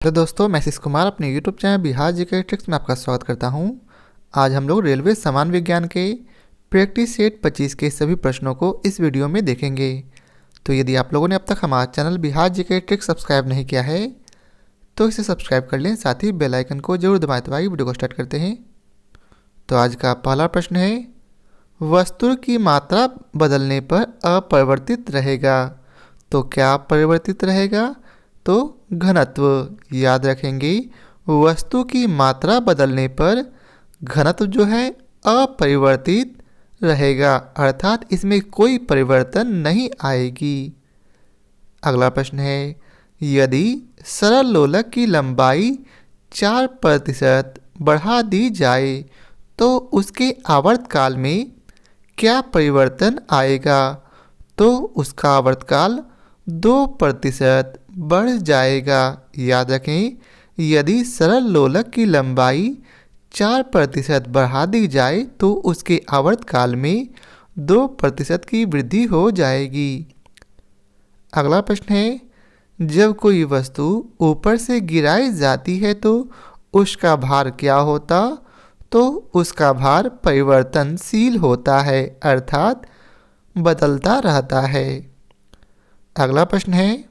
Hello दोस्तों, मैं आशीष कुमार अपने YouTube channel Bihar GK tricks में आपका स्वागत करता हूं। आज हम लोग रेलवे सामान्य विज्ञान के प्रैक्टिस सेट 25 के सभी प्रश्नों को इस वीडियो में देखेंगे। तो यदि आप लोगों ने अब तक हमारा channel Bihar GK tricks subscribe नहीं किया है तो इसे सब्सक्राइब कर लें, साथ ही बेल आइकन को जरूर दबाएं। तो आइए वीडियो को स्टार्ट करते हैं। तो आज का पहला प्रश्न है, वस्तु की मात्रा बदलने पर अपरिवर्तित रहेगा। तो क्या परिवर्तित रहेगा? तो घनत्व। याद रखेंगे, वस्तु की मात्रा बदलने पर घनत्व जो है अपरिवर्तित रहेगा, अर्थात इसमें कोई परिवर्तन नहीं आएगी। अगला प्रश्न है, यदि सरल लोलक की लंबाई 4% बढ़ा दी जाए तो उसके आवर्तकाल में क्या परिवर्तन आएगा? तो उसका आवर्तकाल 2% बढ़ जाएगा। याद रखें, यदि सरल लोलक की लंबाई 4% बढ़ा दी जाए तो उसके आवर्तकाल में 2% की वृद्धि हो जाएगी। अगला प्रश्न है, जब कोई वस्तु ऊपर से गिराई जाती है तो उसका भार क्या होता? तो उसका भार परिवर्तनशील होता है, अर्थात बदलता रहता है। अगला प्रश्न है,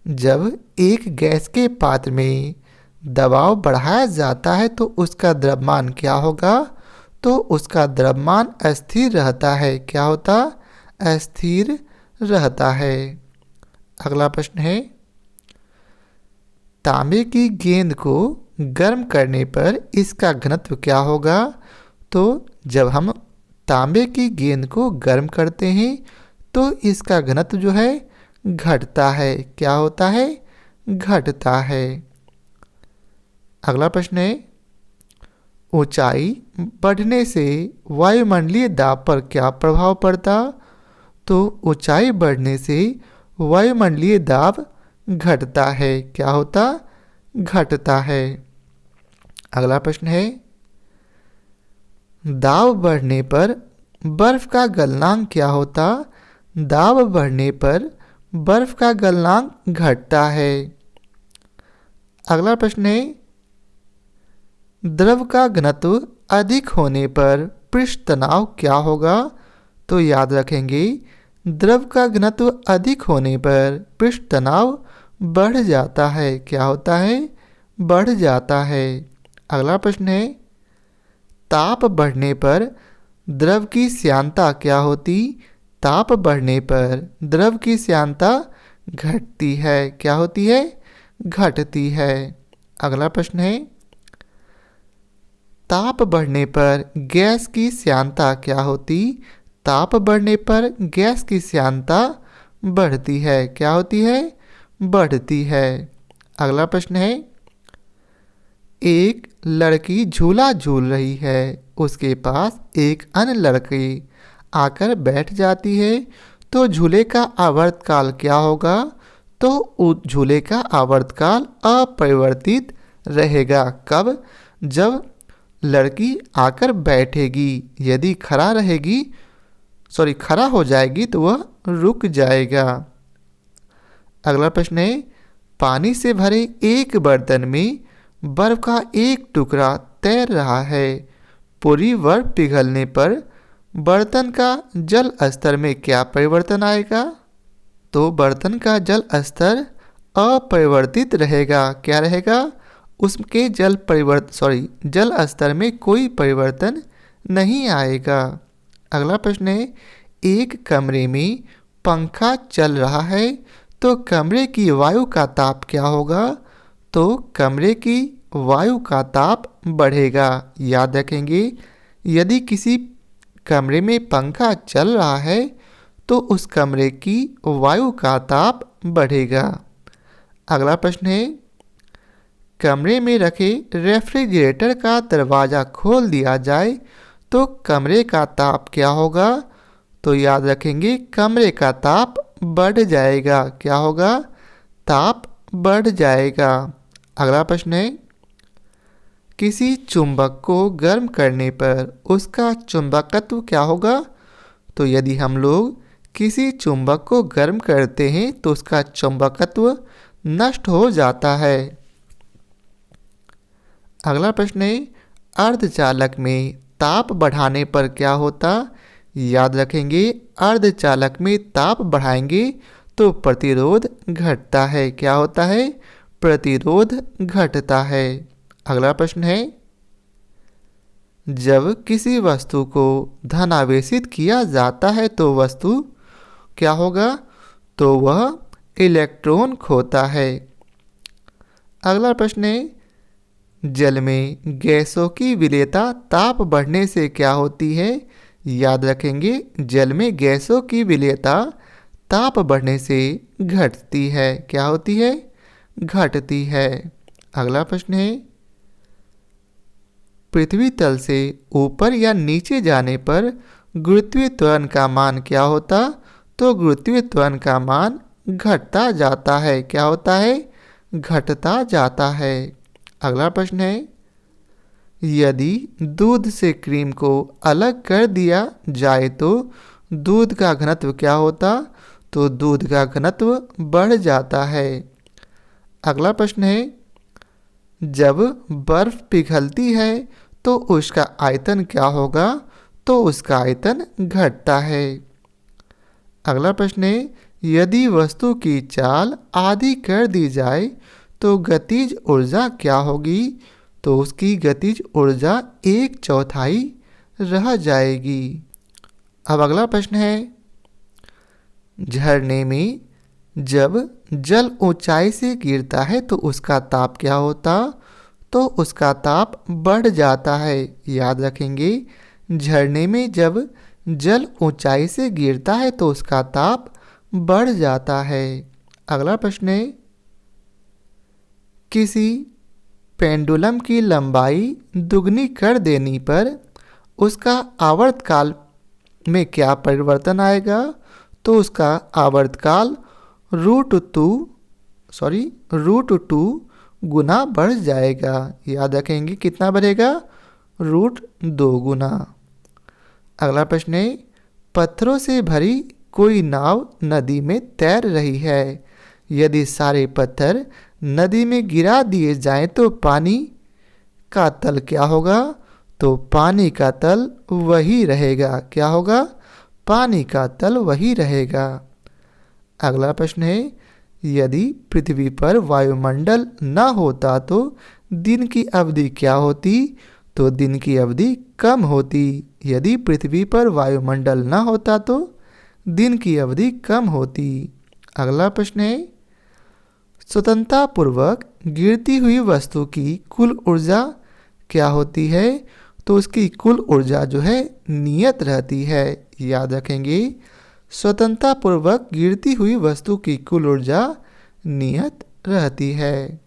जब एक गैस के पात्र में दबाव बढ़ाया जाता है तो उसका द्रव्यमान क्या होगा? तो उसका द्रव्यमान अस्थिर रहता है। क्या होता? अस्थिर रहता है। अगला प्रश्न है, तांबे की गेंद को गर्म करने पर इसका घनत्व क्या होगा? तो जब हम तांबे की गेंद को गर्म करते हैं तो इसका घनत्व जो है घटता है। क्या होता है? घटता है। अगला प्रश्न है, ऊंचाई बढ़ने से वायुमंडलीय दाब पर क्या प्रभाव पड़ता? तो ऊंचाई बढ़ने से वायुमंडलीय दाब घटता है। क्या होता? घटता है। अगला प्रश्न है, दाब बढ़ने पर बर्फ का गलनांक क्या होता? दाब बढ़ने पर बर्फ का गलनांक घटता है। अगला प्रश्न है, द्रव का घनत्व अधिक होने पर पृष्ठ तनाव क्या होगा? तो याद रखेंगे, द्रव का घनत्व अधिक होने पर पृष्ठ तनाव बढ़ जाता है। क्या होता है? बढ़ जाता है। अगला प्रश्न है, ताप बढ़ने पर द्रव की श्यानता क्या होती? ताप बढ़ने पर द्रव की श्यानता घटती है। क्या होती है? घटती है। अगला प्रश्न है, ताप बढ़ने पर गैस की श्यानता क्या होती? ताप बढ़ने पर गैस की श्यानता बढ़ती है। क्या होती है? बढ़ती है। अगला प्रश्न है, एक लड़की झूला झूल रही है, उसके पास एक अन्य लड़की आकर बैठ जाती है तो झूले का आवर्तकाल क्या होगा? तो उस झूले का आवर्तकाल अपरिवर्तित रहेगा। कब? जब लड़की आकर बैठेगी। यदि खड़ा हो जाएगी तो वह रुक जाएगा। अगला प्रश्न है, पानी से भरे एक बर्तन में बर्फ का एक टुकड़ा तैर रहा है। पूरी बर्फ पिघलने पर बर्तन का जल स्तर में क्या परिवर्तन आएगा? तो बर्तन का जल स्तर अपरिवर्तित रहेगा। क्या रहेगा? उसके जल स्तर में कोई परिवर्तन नहीं आएगा। अगला प्रश्न है, एक कमरे में पंखा चल रहा है तो कमरे की वायु का ताप क्या होगा? तो कमरे की वायु का ताप बढ़ेगा। याद रखेंगे, यदि किसी कमरे में पंखा चल रहा है तो उस कमरे की वायु का ताप बढ़ेगा। अगला प्रश्न है, कमरे में रखे रेफ्रिजरेटर का दरवाज़ा खोल दिया जाए तो कमरे का ताप क्या होगा? तो याद रखेंगे, कमरे का ताप बढ़ जाएगा। क्या होगा? ताप बढ़ जाएगा। अगला प्रश्न है, किसी चुंबक को गर्म करने पर उसका चुंबकत्व क्या होगा? तो यदि हम लोग किसी चुंबक को गर्म करते हैं तो उसका चुंबकत्व नष्ट हो जाता है। अगला प्रश्न है, अर्धचालक में ताप बढ़ाने पर क्या होता? याद रखेंगे, अर्धचालक में ताप बढ़ाएंगे तो प्रतिरोध घटता है। क्या होता है? प्रतिरोध घटता है। अगला प्रश्न है, जब किसी वस्तु को धनावेशित किया जाता है तो वस्तु क्या होगा? तो वह इलेक्ट्रॉन खोता है। अगला प्रश्न है, जल में गैसों की विलेयता ताप बढ़ने से क्या होती है? याद रखेंगे, जल में गैसों की विलेयता ताप बढ़ने से घटती है। क्या होती है? घटती है। अगला प्रश्न है, पृथ्वी तल से ऊपर या नीचे जाने पर गुरुत्वीय त्वरण का मान क्या होता? तो गुरुत्वीय त्वरण का मान घटता जाता है। क्या होता है? घटता जाता है। अगला प्रश्न है, यदि दूध से क्रीम को अलग कर दिया जाए तो दूध का घनत्व क्या होता? तो दूध का घनत्व बढ़ जाता है। अगला प्रश्न है, जब बर्फ पिघलती है तो उसका आयतन क्या होगा? तो उसका आयतन घटता है। अगला प्रश्न है, यदि वस्तु की चाल आधी कर दी जाए तो गतिज ऊर्जा क्या होगी? तो उसकी गतिज ऊर्जा 1/4 रह जाएगी। अब अगला प्रश्न है, झरने में जब जल ऊंचाई से गिरता है तो उसका ताप क्या होता? तो उसका ताप बढ़ जाता है। याद रखेंगे, झरने में जब जल ऊंचाई से गिरता है तो उसका ताप बढ़ जाता है। अगला प्रश्न है, किसी पेंडुलम की लंबाई दुगनी कर देने पर उसका आवर्तकाल में क्या परिवर्तन आएगा? तो उसका आवर्तकाल √2 गुना बढ़ जाएगा। याद रखेंगे, कितना बढ़ेगा? √2 गुना। अगला प्रश्न है, पत्थरों से भरी कोई नाव नदी में तैर रही है। यदि सारे पत्थर नदी में गिरा दिए जाएं तो पानी का तल क्या होगा? तो पानी का तल वही रहेगा। क्या होगा? पानी का तल वही रहेगा। अगला प्रश्न है, यदि पृथ्वी पर वायुमंडल न होता तो दिन की अवधि क्या होती? तो दिन की अवधि कम होती। यदि पृथ्वी पर वायुमंडल न होता तो दिन की अवधि कम होती। अगला प्रश्न है, स्वतंत्रतापूर्वक गिरती हुई वस्तु की कुल ऊर्जा क्या होती है? तो उसकी कुल ऊर्जा जो है नियत रहती है। याद रखेंगे, स्वतंत्रतापूर्वक गिरती हुई वस्तु की कुल ऊर्जा नियत रहती है।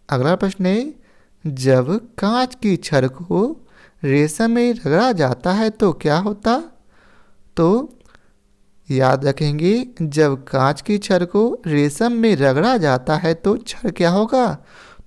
अगला प्रश्न है, जब कांच की छड़ को रेशम में रगड़ा जाता है तो क्या होता? तो याद रखेंगे, जब कांच की छड़ को रेशम में रगड़ा जाता है तो छड़ क्या होगा?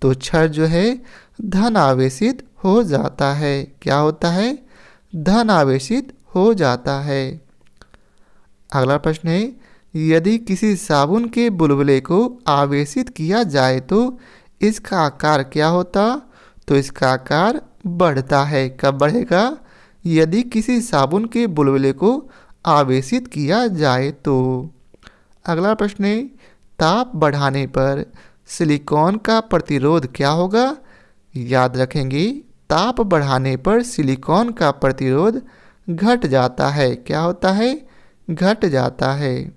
तो छड़ जो है धन आवेशित हो जाता है। क्या होता है? धन आवेशित हो जाता है। अगला प्रश्न है, यदि किसी साबुन के बुलबुले को आवेशित किया जाए तो इसका आकार क्या होता? तो इसका आकार बढ़ता है। कब बढ़ेगा? यदि किसी साबुन के बुलबुले को आवेशित किया जाए तो। अगला प्रश्न है, ताप बढ़ाने पर सिलिकॉन का प्रतिरोध क्या होगा? याद रखेंगे, ताप बढ़ाने पर सिलिकॉन का प्रतिरोध घट जाता है। क्या होता है? घट जाता है।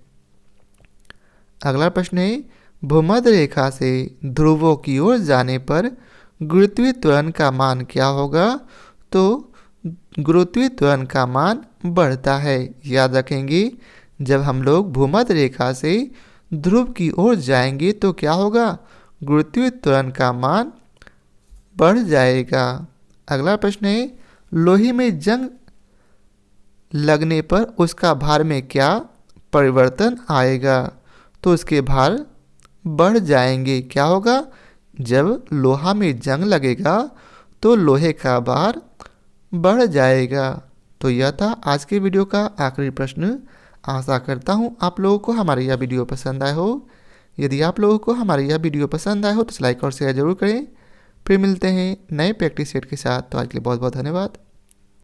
अगला प्रश्न है, भूमध्य रेखा से ध्रुवों की ओर जाने पर गुरुत्वीय त्वरण का मान क्या होगा? तो गुरुत्वीय त्वरण का मान बढ़ता है। याद रखेंगे, जब हम लोग भूमध्य रेखा से ध्रुव की ओर जाएंगे तो क्या होगा? गुरुत्वीय त्वरण का मान बढ़ जाएगा। अगला प्रश्न है, लोहे में जंग लगने पर उसका भार में क्या परिवर्तन आएगा? तो उसके भार बढ़ जाएंगे। क्या होगा? जब लोहा में जंग लगेगा तो लोहे का भार बढ़ जाएगा। तो यह था आज के वीडियो का आखिरी प्रश्न। आशा करता हूँ आप लोगों को हमारा यह वीडियो पसंद आया हो। यदि आप लोगों को हमारी यह वीडियो पसंद आया हो तो लाइक और शेयर जरूर करें। फिर मिलते हैं नए प्रैक्टिस सेट के साथ। तो आज के लिए बहुत बहुत धन्यवाद।